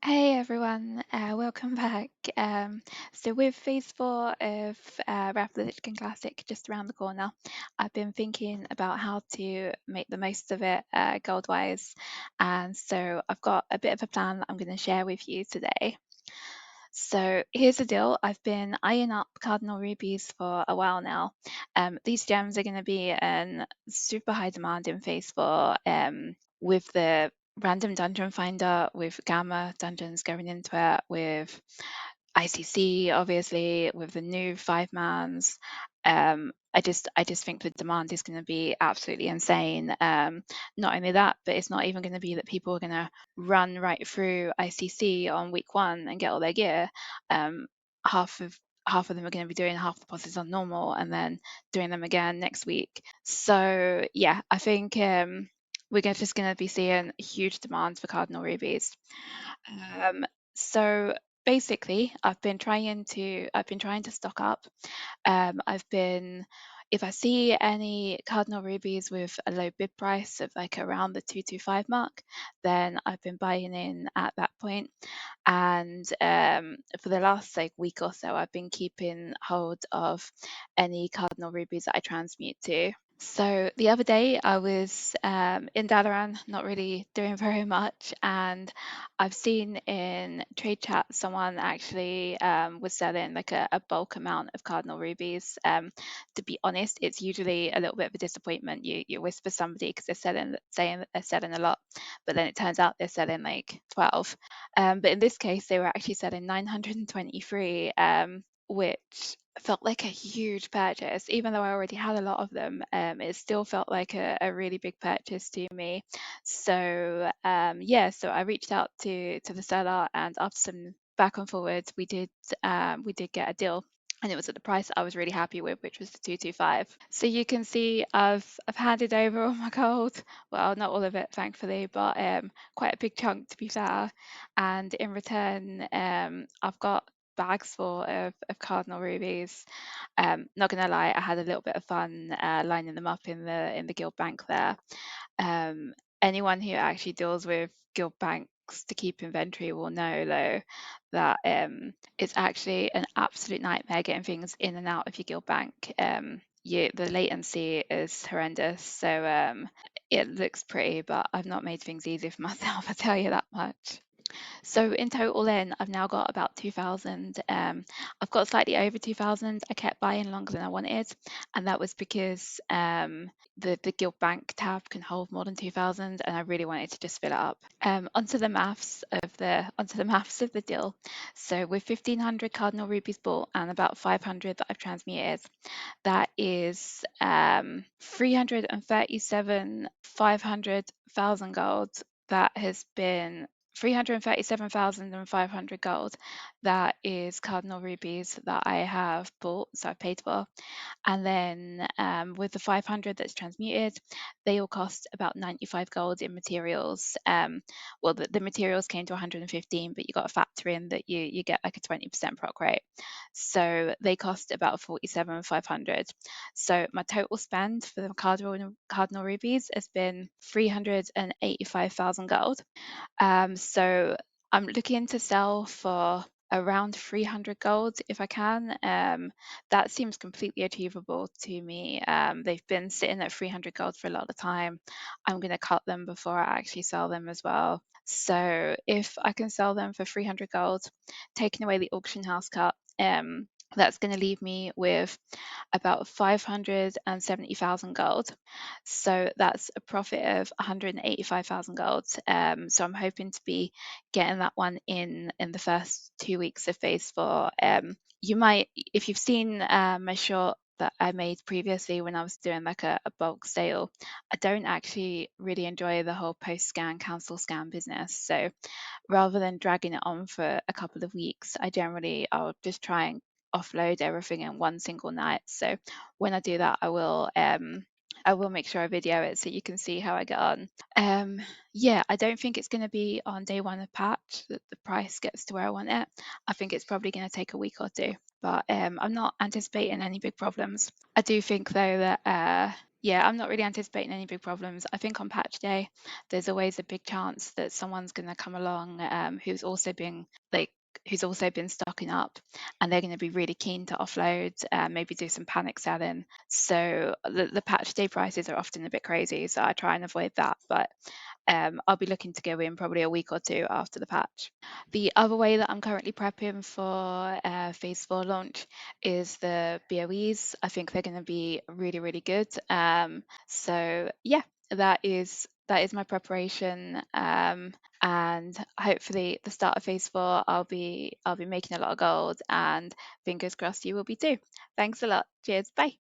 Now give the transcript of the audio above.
Hey everyone, welcome back. So with phase 4 of WOTLK Classic just around the corner, I've been thinking about how to make the most of it gold-wise, and so I've got a bit of a plan that I'm going to share with you today. So here's the deal. I've been eyeing up Cardinal Rubies for a while now. These gems are going to be in super high demand in phase 4 with the random dungeon finder, with Gamma dungeons going into it, with ICC, obviously, with the new 5-mans. I just think the demand is going to be absolutely insane. Not only that, but it's not even going to be that people are going to run right through ICC on week 1 and get all their gear. Half of them are going to be doing half the bosses on normal and then doing them again next week. So yeah, I think we're just going to be seeing huge demands for Cardinal Rubies. So basically, I've been trying to stock up. If I see any Cardinal Rubies with a low bid price of like around the 225 mark, then I've been buying in at that point. And for the last like week or so, I've been keeping hold of any Cardinal Rubies that I transmute to. So the other day I was in Dalaran, not really doing very much, and I've seen in trade chat someone actually was selling like a bulk amount of Cardinal Rubies. To be honest, it's usually a little bit of a disappointment. You whisper somebody because saying that they're selling a lot, but then it turns out they're selling like 12. But in this case, they were actually selling 923. Which felt like a huge purchase. Even though I already had a lot of them, it still felt like a really big purchase to me. So yeah, so I reached out to the seller, and after some back and forwards, we did get a deal. And it was at the price I was really happy with, which was the 225. So you can see I've handed over all my gold. Well, not all of it, thankfully, but quite a big chunk to be fair. And in return, I've got bags full of Cardinal Rubies. Not gonna lie, I had a little bit of fun lining them up in the guild bank there. Anyone who actually deals with guild banks to keep inventory will know though that it's actually an absolute nightmare getting things in and out of your guild bank. The latency is horrendous, so it looks pretty, but I've not made things easy for myself, I tell you that much. So in total then, I've now got about 2,000. I've got slightly over 2,000. I kept buying longer than I wanted, and that was because the guild bank tab can hold more than 2,000, and I really wanted to just fill it up. Onto the maths of the deal. So with 1,500 Cardinal Rubies bought and about 500 that I've transmuted, that is 337 500,000 gold that has been 337,500 gold. That is Cardinal Rubies that I have bought, so I've paid for. And then with the 500 that's transmuted, they all cost about 95 gold in materials. Well, the materials came to 115, but you got to factor in that you get like a 20% proc rate. So they cost about 47,500. So my total spend for the Cardinal Rubies has been 385,000 gold. So I'm looking to sell for around 300 gold if I can. That seems completely achievable to me. They've been sitting at 300 gold for a lot of time. I'm going to cut them before I actually sell them as well. So if I can sell them for 300 gold, taking away the auction house cut, that's going to leave me with about 570,000 gold. So that's a profit of 185,000 gold. So I'm hoping to be getting that one in the first 2 weeks of phase 4. You might, if you've seen my short that I made previously when I was doing like a bulk sale, I don't actually really enjoy the whole post scan cancel scan business. So rather than dragging it on for a couple of weeks, I'll just try and offload everything in one single night. So when I do that, I will make sure I video it so you can see how I get on. Yeah, I don't think it's going to be on day 1 of patch that the price gets to where I want it. I think it's probably going to take a week or 2, but I'm not anticipating any big problems. I do think though that Yeah, I'm not really anticipating any big problems. I think on patch day, there's always a big chance that someone's going to come along like who's also been stocking up, and they're going to be really keen to offload, maybe do some panic selling. So the patch day prices are often a bit crazy, so I try and avoid that. But I'll be looking to go in probably a week or two after the patch. The other way that I'm currently prepping for Phase 4 launch is the BOEs. I think they're going to be really, really good. So yeah, that is my preparation. And hopefully the start of Phase 4, I'll be making a lot of gold, and fingers crossed you will be too. Thanks a lot. Cheers. Bye.